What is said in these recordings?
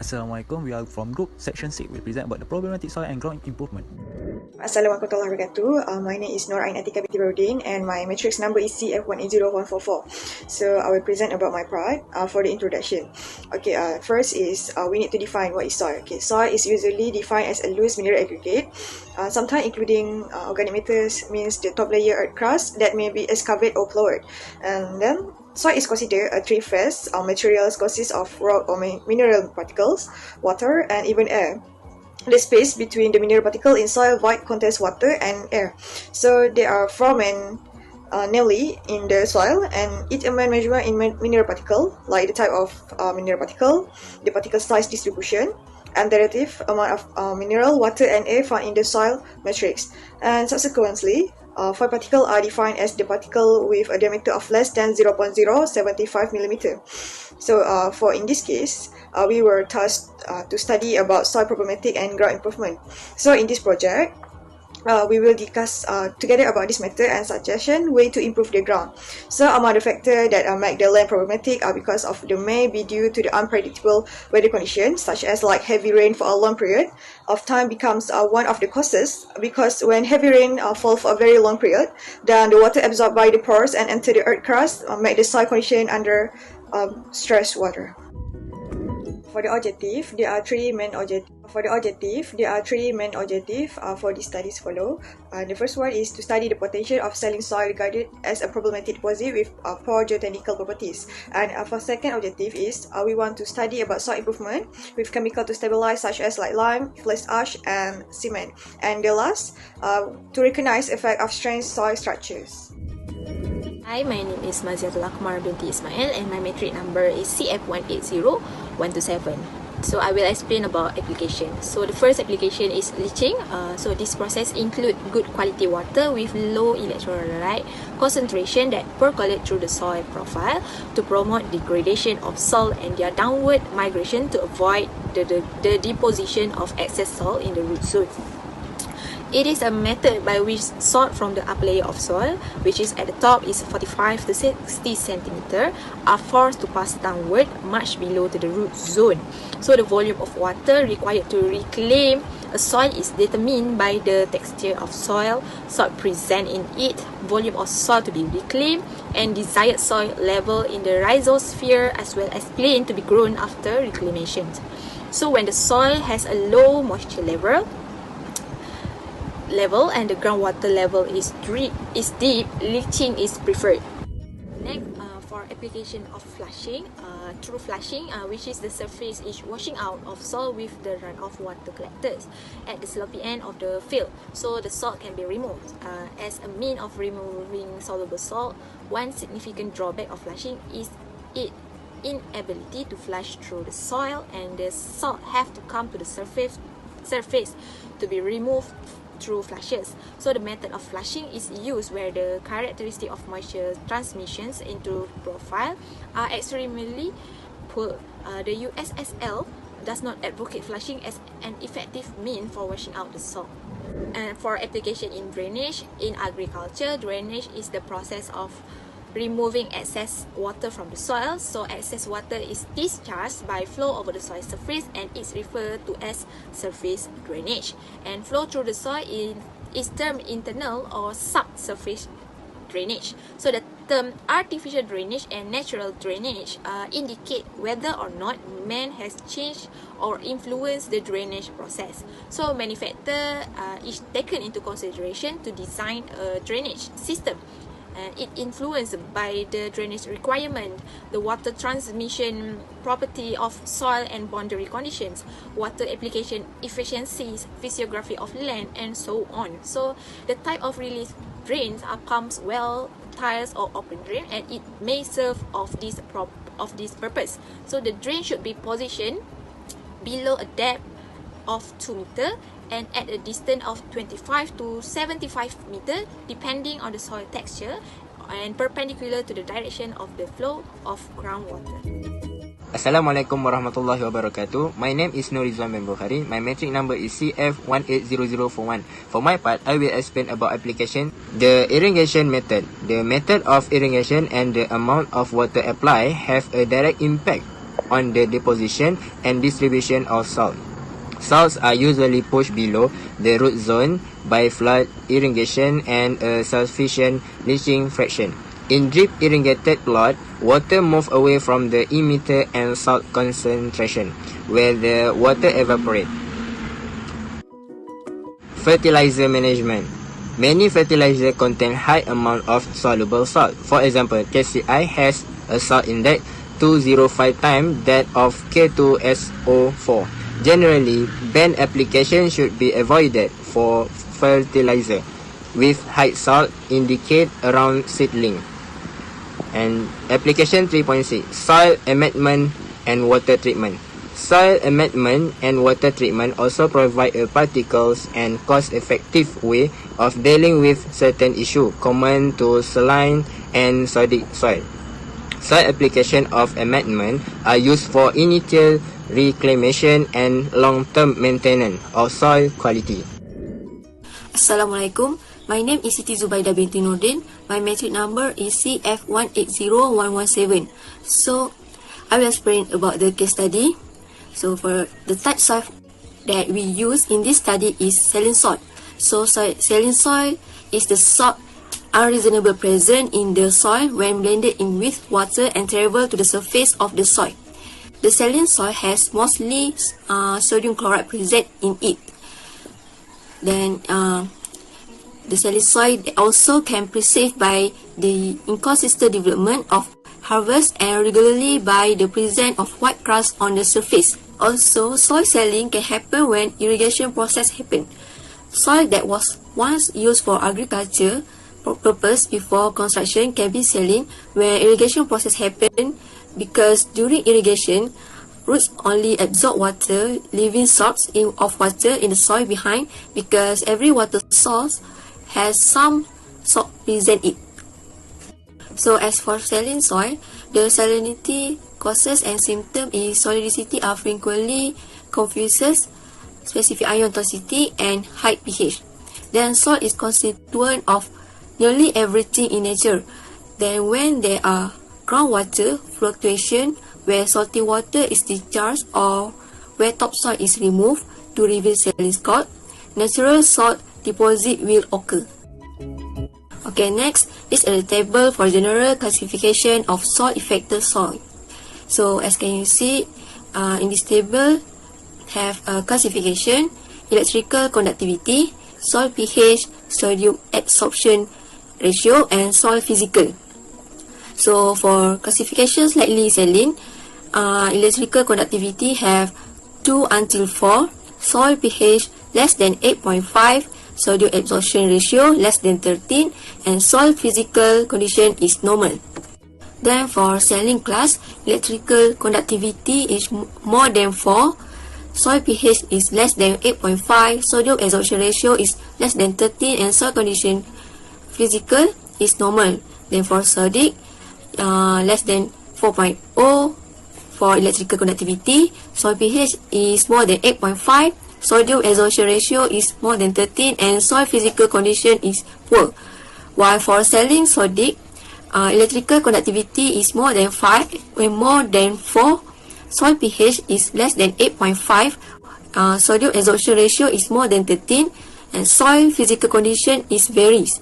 Assalamualaikum, we are from group section 6. We present about the problematic soil and ground improvement. Assalamualaikum warahmatullahi wabarakatuh. My name is Noorain Atikah binti Badaruddin and my matrix number is CF180144. So I will present about my part for the introduction. Okay, first is we need to define what is soil. Okay, soil is usually defined as a loose mineral aggregate, sometimes including organic matters, means the top layer earth crust that may be excavated or plowed. And then soil is considered a three-phase materials consists of rock or mineral particles, water, and even air. The space between the mineral particle in soil void contains water and air. So they are formed annually in the soil, and each amount measurement in mineral particle, like the type of mineral particle, the particle size distribution, and the relative amount of mineral, water, and air found in the soil matrix. And subsequently, foil particle are defined as the particle with a diameter of less than 0.075 mm. So for in this case, we were tasked to study about soil problematic and ground improvement. So in this project, we will discuss together about this matter and suggestion way to improve the ground. So among the factors that make the land problematic are because of the may be due to the unpredictable weather conditions, such as like heavy rain for a long period of time becomes one of the causes, because when heavy rain fall for a very long period, then the water absorbed by the pores and enter the earth crust make the soil condition under stress water. For the objective, there are three main objectives. For these studies follow. The first one is to study the potential of saline soil regarded as a problematic deposit with poor geotechnical properties. And for second objective is we want to study about soil improvement with chemical to stabilize, such as like lime, flash ash, and cement. And the last, to recognize effect of strange soil structures. Hi, my name is Maziahtul Akmar binti Ismail and my matric number is CF180127. So I will explain about application. So the first application is leaching. So this process include good quality water with low electrolyte concentration that percolate through the soil profile to promote degradation of soil and their downward migration to avoid the deposition of excess soil in the root zone. It is a method by which salt from the upper layer of soil, which is at the top is 45 to 60 cm, are forced to pass downward much below to the root zone. So the volume of water required to reclaim a soil is determined by the texture of soil, salt present in it, volume of soil to be reclaimed, and desired soil level in the rhizosphere, as well as plane to be grown after reclamation. So when the soil has a low moisture level and the groundwater level is deep, leaching is preferred. Next, for application of flushing, through flushing, which is the surface is washing out of soil with the runoff water collectors at the slopy end of the field, so the salt can be removed. As a mean of removing soluble salt, one significant drawback of flushing is its inability to flush through the soil, and the salt have to come to the surface to be removed through flushes. So the method of flushing is used where the characteristic of moisture transmissions into profile are extremely poor. The USSL does not advocate flushing as an effective mean for washing out the salt. And for application in drainage, in agriculture, drainage is the process of removing excess water from the soil. So excess water is discharged by flow over the soil surface and is referred to as surface drainage. And flow through the soil is termed internal or subsurface drainage. So the term artificial drainage and natural drainage indicate whether or not man has changed or influenced the drainage process. So many factors is taken into consideration to design a drainage system. And it influenced by the drainage requirement, the water transmission property of soil and boundary conditions, water application efficiencies, physiography of land, and so on. So the type of release drains are pumps, well, tiles, or open drain, and it may serve of this purpose. So the drain should be positioned below a depth of 2 meters and at a distance of 25 to 75 meters depending on the soil texture and perpendicular to the direction of the flow of groundwater. Assalamualaikum warahmatullahi wabarakatuh. My name is Ridzuan bin Bukhari. My matric number is CF180041. For my part, I will explain about application, the irrigation method. The method of irrigation and the amount of water applied have a direct impact on the deposition and distribution of salt. Salts are usually pushed below the root zone by flood irrigation and a sufficient leaching fraction. In drip irrigated plot, water moves away from the emitter and salt concentration, where the water evaporates. Fertilizer management. Many fertilizers contain high amount of soluble salt. For example, KCI has a salt index 205 times that of K2SO4. Generally, banned application should be avoided for fertilizer with high salt indicate around seedling. And application 3.6, soil amendment and water treatment. Soil amendment and water treatment also provide a particles and cost-effective way of dealing with certain issues common to saline and sodic soil. Soil application of amendment are used for initial reclamation and long-term maintenance of soil quality. Assalamualaikum. My name is Siti Zubaidah binti Nordin. My metric number is CF180117. So, I will explain about the case study. So, for the type soil that we use in this study is saline soil. So, saline soil is the salt unreasonable present in the soil when blended in with water and travel to the surface of the soil. The saline soil has mostly sodium chloride present in it. Then, the saline soil also can perceived by the inconsistent development of harvest and regularly by the presence of white crust on the surface. Also, soil saline can happen when irrigation process happen. Soil that was once used for agriculture purpose before construction can be saline when irrigation process happen because during irrigation, roots only absorb water, leaving salts of water in the soil behind because every water source has some salt present in it. So as for saline soil, the salinity causes and symptoms in solidity are frequently confuses specific ion toxicity and high pH. Then salt is constituent of nearly everything in nature. Then when there are groundwater fluctuation where salty water is discharged or where topsoil is removed to reveal saline salt, natural salt deposit will occur. Okay, next is a table for general classification of salt affected soil. So as can you see, in this table have a classification, electrical conductivity, soil pH, sodium adsorption ratio, and soil physical. So for classification slightly saline, electrical conductivity have 2 until 4, soil pH less than 8.5, sodium absorption ratio less than 13, and soil physical condition is normal. Then for saline class, electrical conductivity is more than 4, soil pH is less than 8.5, sodium absorption ratio is less than 13, and soil condition physical is normal. Then for sodic, less than 4.0 for electrical conductivity, soil pH is more than 8.5, sodium absorption ratio is more than 13, and soil physical condition is poor. While for saline sodic, electrical conductivity is more than 5 and more than 4, soil pH is less than 8.5, sodium absorption ratio is more than 13, and soil physical condition is varies.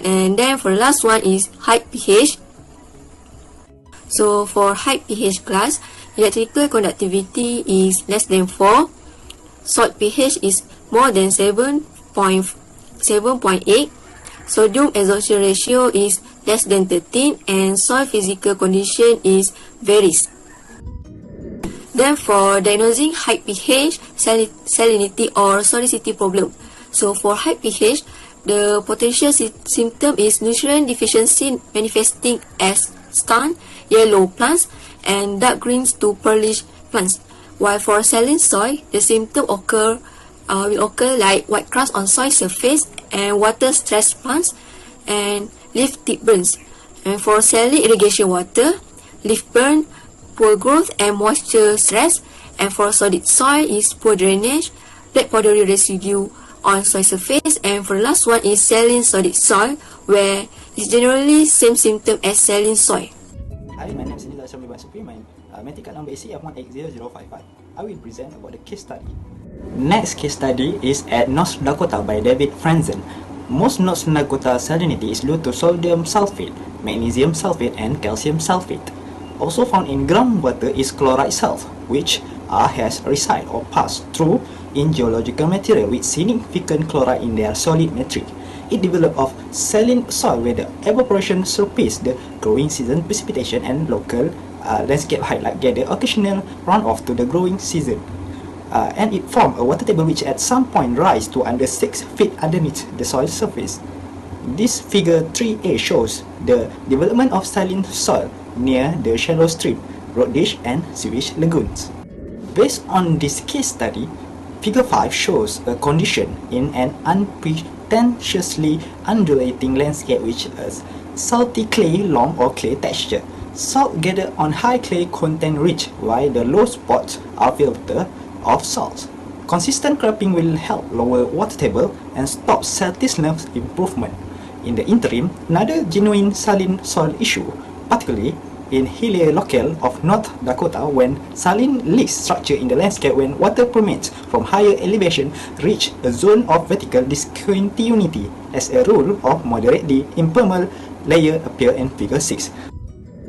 And then for the last one is high pH. So for high pH class, electrical conductivity is less than 4, salt pH is more than 7.8, sodium absorption ratio is less than 13, and soil physical condition is varies. Then for diagnosing high pH, salinity or solidity problem. So for high pH, the potential symptom is nutrient deficiency manifesting as stunned yellow plants and dark greens to pearlish plants. While for saline soil, the symptom will occur like white crust on soil surface and water stress plants and leaf tip burns. And for saline irrigation water, leaf burn, poor growth and moisture stress. And for solid soil is poor drainage, black powdery residue on soil surface. And for the last one is saline solid soil, where it's generally same symptom as saline soil. Hi, my name is Nizar Supri. My Mathematics card number AC F180055. I will present about the case study. Next case study is at North Dakota by David Franzen. Most North Dakota salinity is due to sodium sulfate, magnesium sulfate, and calcium sulfate. Also found in groundwater is chloride salt, which has reside or passed through in geological material with significant chloride in their solid matrix. It developed of saline soil where the evaporation surpassed the growing season precipitation and local landscape highlight gather occasional runoff to the growing season. And it formed a water table which at some point rise to under 6 feet underneath the soil surface. This figure 3a shows the development of saline soil near the shallow stream, road ditch, and sewage lagoons. Based on this case study, figure 5 shows a condition in an unpretentiously undulating landscape which is salty clay loam or clay texture. Salt gather on high clay content ridge while the low spots are filtered of salts. Consistent cropping will help lower water table and stop saltiness improvement. In the interim, another genuine saline soil issue, particularly in hilly locale of North Dakota when saline leaks structure in the landscape when water permeates from higher elevation reach a zone of vertical discontinuity as a rule of moderately impermeable layer appear in figure 6.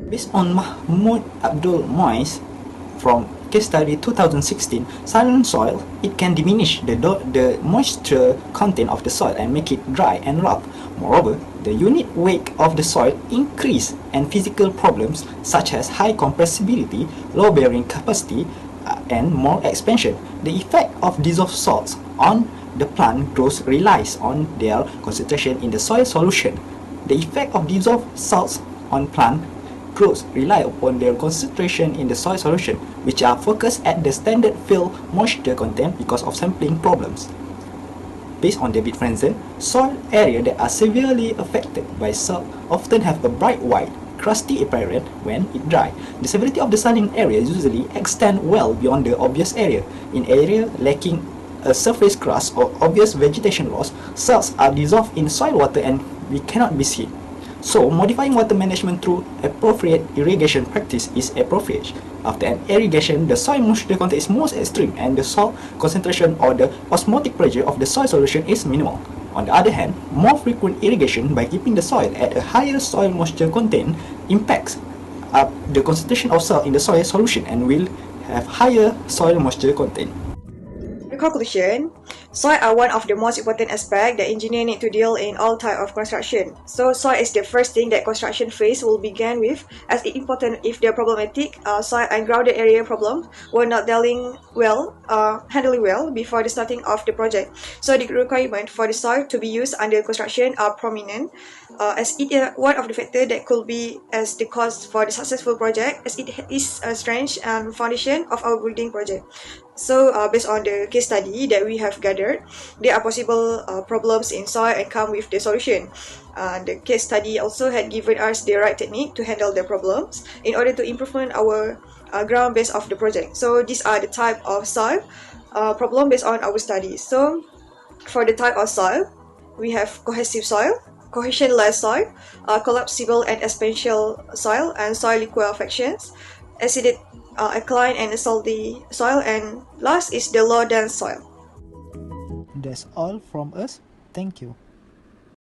Based on Mahmoud Abdul Mois from case study 2016, saline soil, it can diminish the moisture content of the soil and make it dry and rough. Moreover, the unit weight of the soil increase and physical problems such as high compressibility, low bearing capacity, and more expansion. The effect of dissolved salts on the plant growth relies on their concentration in the soil solution. The effect of dissolved salts on plant growth rely upon their concentration in the soil solution, which are focused at the standard field moisture content because of sampling problems. Based on David Franzen, soil areas that are severely affected by salt often have a bright white, crusty appearance when it dry. The severity of the saline area usually extend well beyond the obvious area. In area lacking a surface crust or obvious vegetation loss, salts are dissolved in soil water and we cannot be seen. So, modifying water management through appropriate irrigation practice is appropriate. After an irrigation, the soil moisture content is most extreme and the salt concentration or the osmotic pressure of the soil solution is minimal. On the other hand, more frequent irrigation by keeping the soil at a higher soil moisture content impacts the concentration of salt in the soil solution and will have higher soil moisture content. In conclusion, soil are one of the most important aspects that engineers need to deal in all type of construction. So soil is the first thing that construction phase will begin with, as it important if the problematic soil and grounded area problems were not handling well before the starting of the project. So the requirement for the soil to be used under construction are prominent, as it is one of the factors that could be as the cause for the successful project, as it is a strength and foundation of our building project. So based on the case study that we have gathered, there are possible problems in soil and come with the solution. The case study also had given us the right technique to handle the problems in order to improve our ground base of the project. So these are the type of soil problem based on our study. So for the type of soil, we have cohesive soil, cohesionless soil, collapsible and expansional soil, and soil liquefactions, acidic, alkaline and salty soil, and last is the low dense soil. That's all from us. Thank you.